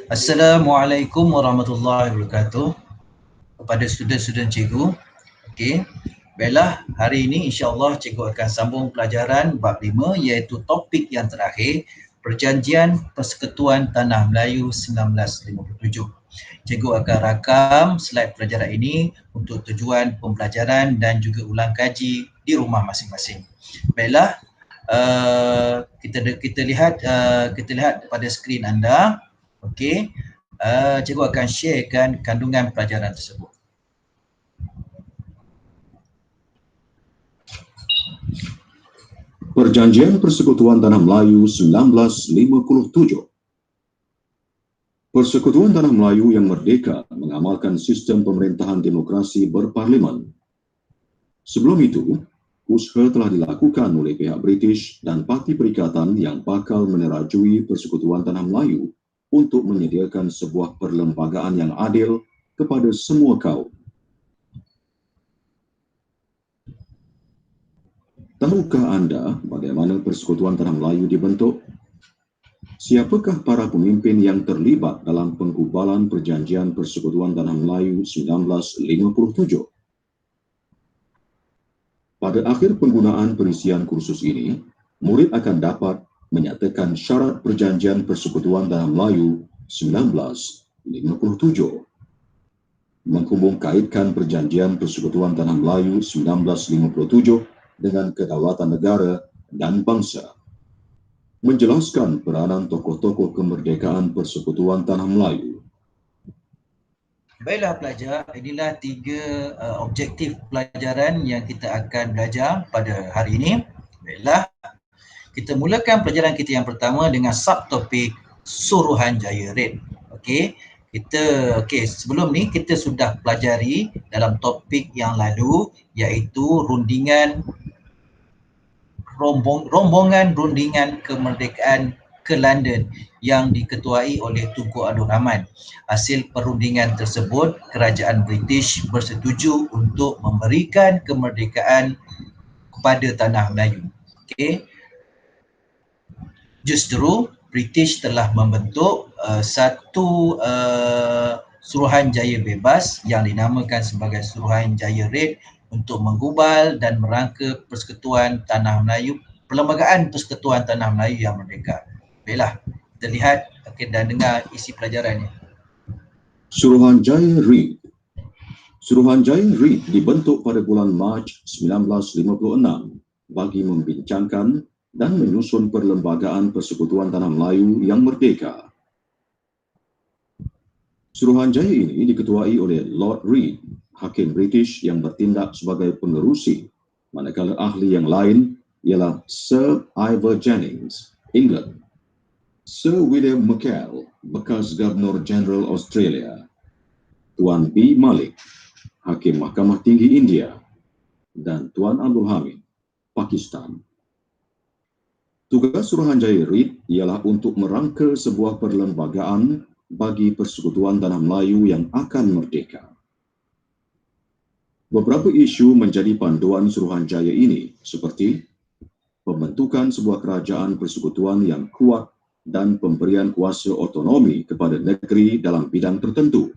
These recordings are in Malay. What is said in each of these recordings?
Assalamualaikum warahmatullahi wabarakatuh kepada student-student cikgu. Okey. Baiklah, hari ini insya-Allah cikgu akan sambung pelajaran bab 5 iaitu topik yang terakhir, Perjanjian Persekutuan Tanah Melayu 1957. Cikgu akan rakam slide pelajaran ini untuk tujuan pembelajaran dan juga ulang kaji di rumah masing-masing. Baiklah, kita lihat pada skrin anda. Okey, cikgu akan sharekan kandungan pelajaran tersebut. Perjanjian Persekutuan Tanah Melayu 1957. Persekutuan Tanah Melayu yang merdeka mengamalkan sistem pemerintahan demokrasi berparlimen. Sebelum itu, usaha telah dilakukan oleh pihak British dan Parti Perikatan yang bakal menerajui Persekutuan Tanah Melayu untuk menyediakan sebuah perlembagaan yang adil kepada semua kaum. Tahukah anda bagaimana Persekutuan Tanah Melayu dibentuk? Siapakah para pemimpin yang terlibat dalam penggubalan Perjanjian Persekutuan Tanah Melayu 1957? Pada akhir penggunaan perisian kursus ini, murid akan dapat menyatakan syarat Perjanjian Persekutuan Tanah Melayu 1957. Menghubung kaitkan Perjanjian Persekutuan Tanah Melayu 1957 dengan kedaulatan negara dan bangsa. Menjelaskan peranan tokoh-tokoh kemerdekaan Persekutuan Tanah Melayu. Baiklah pelajar, inilah 3 objektif pelajaran yang kita akan belajar pada hari ini. Baiklah, kita mulakan pelajaran kita yang pertama dengan subtopik Suruhanjaya Raid. Okey, sebelum ni kita sudah pelajari dalam topik yang lalu iaitu rombongan rundingan kemerdekaan ke London yang diketuai oleh Tunku Abdul Rahman. Hasil perundingan tersebut, kerajaan British bersetuju untuk memberikan kemerdekaan kepada Tanah Melayu. Okey. Justru British telah membentuk satu Suruhanjaya Bebas yang dinamakan sebagai Suruhanjaya Raid untuk menggubal dan merangka Persekutuan Tanah Melayu, Perlembagaan Persekutuan Tanah Melayu yang merdeka. Baiklah, kita lihat dan dengar isi pelajarannya. Suruhanjaya Raid. Suruhanjaya Raid dibentuk pada bulan Mac 1956 bagi membincangkan dan menyusun perlembagaan Persekutuan Tanah Melayu yang merdeka. Suruhanjaya ini diketuai oleh Lord Reed, hakim British yang bertindak sebagai pengerusi, manakala ahli yang lain ialah Sir Ivor Jennings, England, Sir William McKell, bekas Governor General Australia, Tuan B. Malik, hakim Mahkamah Tinggi India, dan Tuan Abdul Hamid, Pakistan. Tugas Suruhanjaya Raid ialah untuk merangka sebuah perlembagaan bagi Persekutuan Tanah Melayu yang akan merdeka. Beberapa isu menjadi panduan Suruhanjaya ini seperti pembentukan sebuah kerajaan persekutuan yang kuat dan pemberian kuasa otonomi kepada negeri dalam bidang tertentu.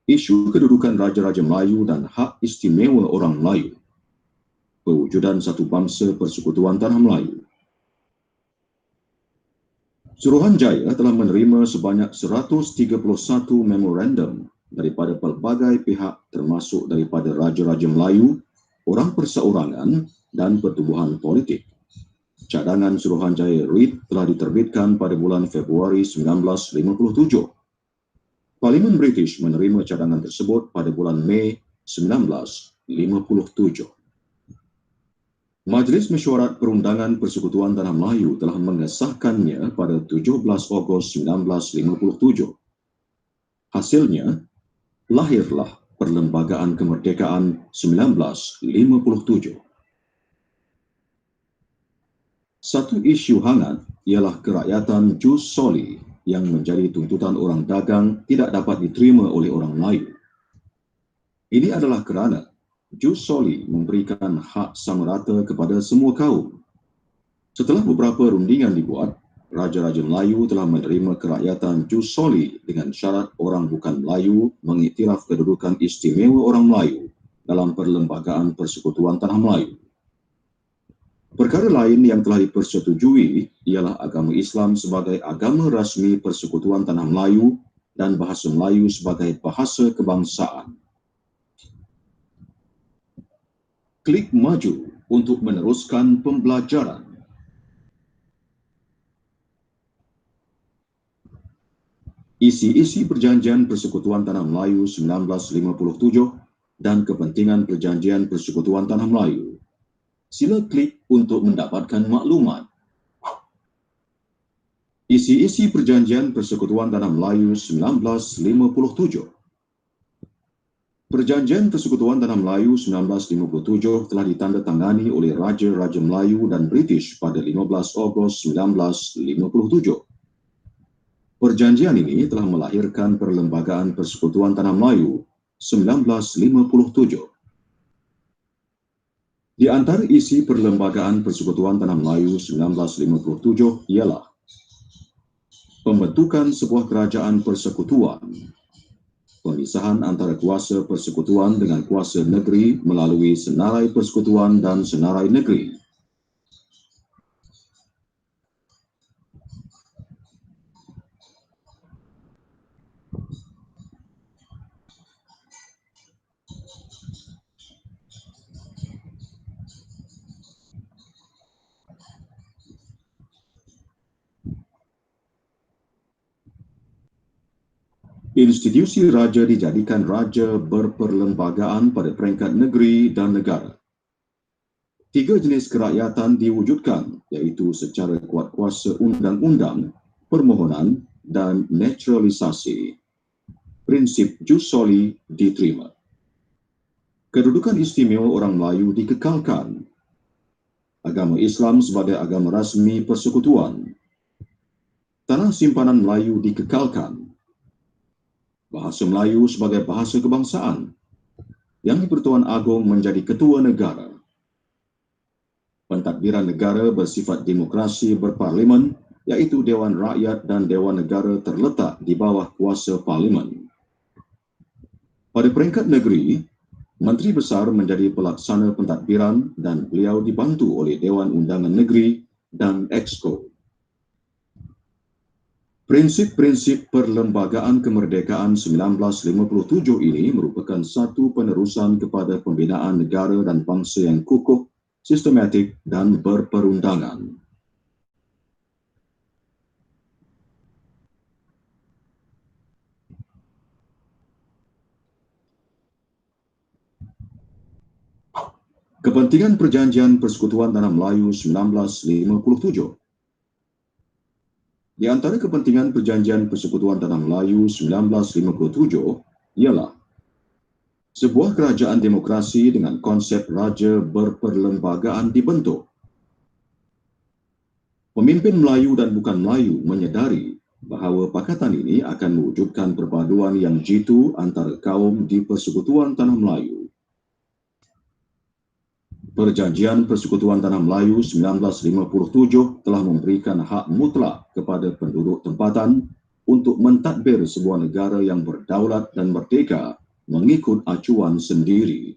Isu kedudukan Raja-Raja Melayu dan hak istimewa orang Melayu. Pewujudan satu bangsa Persekutuan Tanah Melayu. Suruhanjaya telah menerima sebanyak 131 memorandum daripada pelbagai pihak termasuk daripada Raja-Raja Melayu, orang perseorangan dan pertubuhan politik. Cadangan Suruhanjaya Raid telah diterbitkan pada bulan Februari 1957. Parlimen British menerima cadangan tersebut pada bulan Mei 1957. Majlis Mesyuarat Perundangan Persekutuan Tanah Melayu telah mengesahkannya pada 17 Ogos 1957. Hasilnya, lahirlah Perlembagaan Kemerdekaan 1957. Satu isu hangat ialah kerakyatan jus soli yang menjadi tuntutan orang dagang tidak dapat diterima oleh orang Melayu. Ini adalah kerana jus soli memberikan hak sama rata kepada semua kaum. Setelah beberapa rundingan dibuat, Raja-Raja Melayu telah menerima kerakyatan jus soli dengan syarat orang bukan Melayu mengiktiraf kedudukan istimewa orang Melayu dalam Perlembagaan Persekutuan Tanah Melayu. Perkara lain yang telah dipersetujui ialah agama Islam sebagai agama rasmi Persekutuan Tanah Melayu dan bahasa Melayu sebagai bahasa kebangsaan. Klik maju untuk meneruskan pembelajaran. Isi-isi Perjanjian Persekutuan Tanah Melayu 1957 dan Kepentingan Perjanjian Persekutuan Tanah Melayu. Sila klik untuk mendapatkan maklumat. Isi-isi Perjanjian Persekutuan Tanah Melayu 1957. Perjanjian Persekutuan Tanah Melayu 1957 telah ditandatangani oleh Raja-Raja Melayu dan British pada 15 Ogos 1957. Perjanjian ini telah melahirkan Perlembagaan Persekutuan Tanah Melayu 1957. Di antara isi Perlembagaan Persekutuan Tanah Melayu 1957 ialah pembentukan sebuah kerajaan persekutuan, pemisahan antara kuasa persekutuan dengan kuasa negeri melalui senarai persekutuan dan senarai negeri, institusi raja dijadikan raja berperlembagaan pada peringkat negeri dan negara. 3 jenis kerakyatan diwujudkan, iaitu secara kuat kuasa undang-undang, permohonan dan naturalisasi. Prinsip jus soli diterima. Kedudukan istimewa orang Melayu dikekalkan. Agama Islam sebagai agama rasmi persekutuan. Tanah simpanan Melayu dikekalkan. Bahasa Melayu sebagai bahasa kebangsaan. Yang di-Pertuan Agong menjadi ketua negara. Pentadbiran negara bersifat demokrasi berparlimen, iaitu Dewan Rakyat dan Dewan Negara terletak di bawah kuasa parlimen. Pada peringkat negeri, Menteri Besar menjadi pelaksana pentadbiran dan beliau dibantu oleh Dewan Undangan Negeri dan Exco. Prinsip-prinsip Perlembagaan Kemerdekaan 1957 ini merupakan satu penerusan kepada pembinaan negara dan bangsa yang kukuh, sistematik dan berperundangan. Kepentingan Perjanjian Persekutuan Tanah Melayu 1957. Di antara kepentingan Perjanjian Persekutuan Tanah Melayu 1957 ialah sebuah kerajaan demokrasi dengan konsep raja berperlembagaan dibentuk. Pemimpin Melayu dan bukan Melayu menyedari bahawa pakatan ini akan mewujudkan perpaduan yang jitu antara kaum di Persekutuan Tanah Melayu. Perjanjian Persekutuan Tanah Melayu 1957 telah memberikan hak mutlak kepada penduduk tempatan untuk mentadbir sebuah negara yang berdaulat dan merdeka mengikut acuan sendiri.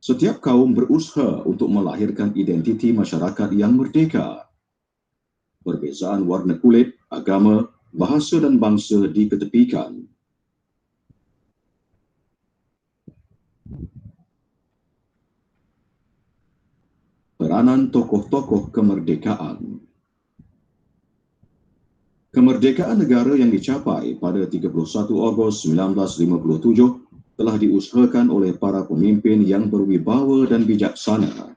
Setiap kaum berusaha untuk melahirkan identiti masyarakat yang merdeka. Perbezaan warna kulit, agama, bahasa dan bangsa diketepikan. Peranan tokoh-tokoh kemerdekaan. Kemerdekaan negara yang dicapai pada 31 Ogos 1957 telah diusahakan oleh para pemimpin yang berwibawa dan bijaksana.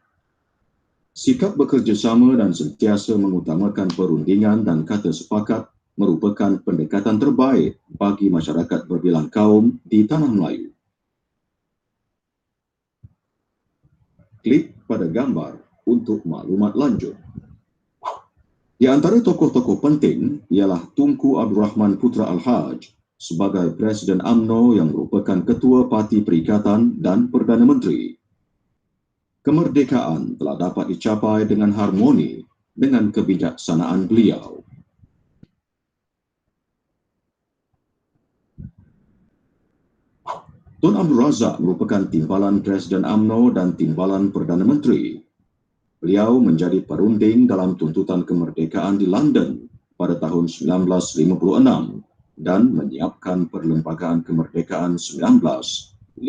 Sikap bekerjasama dan sentiasa mengutamakan perundingan dan kata sepakat merupakan pendekatan terbaik bagi masyarakat berbilang kaum di Tanah Melayu. Klik pada gambar untuk maklumat lanjut. Di antara tokoh-tokoh penting ialah Tunku Abdul Rahman Putra Al-Haj sebagai Presiden UMNO yang merupakan Ketua Parti Perikatan dan Perdana Menteri. Kemerdekaan telah dapat dicapai dengan harmoni dengan kebijaksanaan beliau. Tun Abdul Razak merupakan timbalan Presiden UMNO dan timbalan Perdana Menteri. Beliau menjadi perunding dalam tuntutan kemerdekaan di London pada tahun 1956 dan menyiapkan perlembagaan kemerdekaan 1957.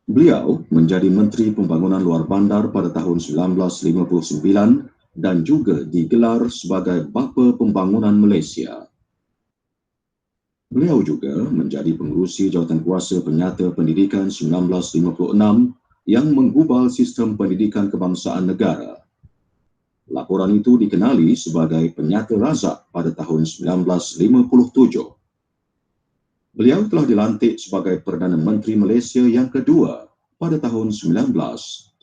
Beliau menjadi Menteri Pembangunan Luar Bandar pada tahun 1959 dan juga digelar sebagai Bapa Pembangunan Malaysia. Beliau juga menjadi pengerusi Jawatankuasa Penyata Pendidikan 1956 yang menggubal sistem pendidikan kebangsaan negara. Laporan itu dikenali sebagai Penyata Razak pada tahun 1957. Beliau telah dilantik sebagai Perdana Menteri Malaysia yang kedua pada tahun 1970.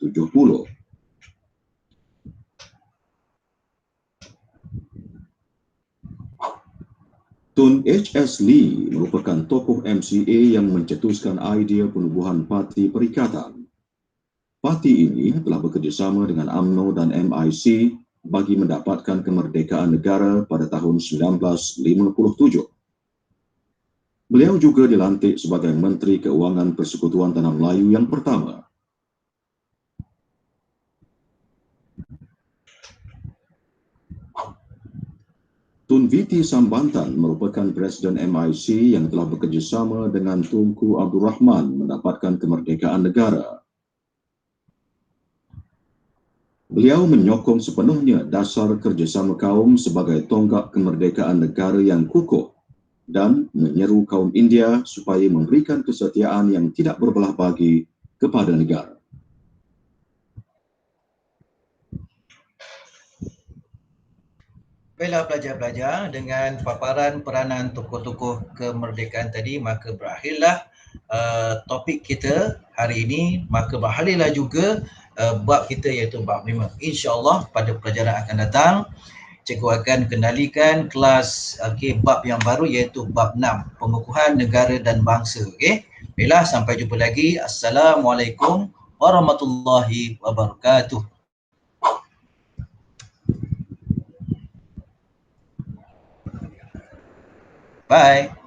Tun H.S. Lee merupakan tokoh MCA yang mencetuskan idea penubuhan Parti Perikatan. Parti ini telah bekerjasama dengan UMNO dan MIC bagi mendapatkan kemerdekaan negara pada tahun 1957. Beliau juga dilantik sebagai Menteri Keuangan Persekutuan Tanah Melayu yang pertama. Tun Viti Sambantan merupakan Presiden MIC yang telah bekerjasama dengan Tunku Abdul Rahman mendapatkan kemerdekaan negara. Beliau menyokong sepenuhnya dasar kerjasama kaum sebagai tonggak kemerdekaan negara yang kukuh dan menyeru kaum India supaya memberikan kesetiaan yang tidak berbelah bagi kepada negara. Baiklah pelajar-pelajar, dengan paparan peranan tokoh-tokoh kemerdekaan tadi, maka berakhirlah topik kita hari ini. Maka berakhirlah juga bab kita iaitu bab 5. InsyaAllah pada pelajaran akan datang, cikgu akan kenalikan kelas bab yang baru iaitu bab 6, pengukuhan negara dan bangsa. Baiklah, sampai jumpa lagi. Assalamualaikum warahmatullahi wabarakatuh. Bye.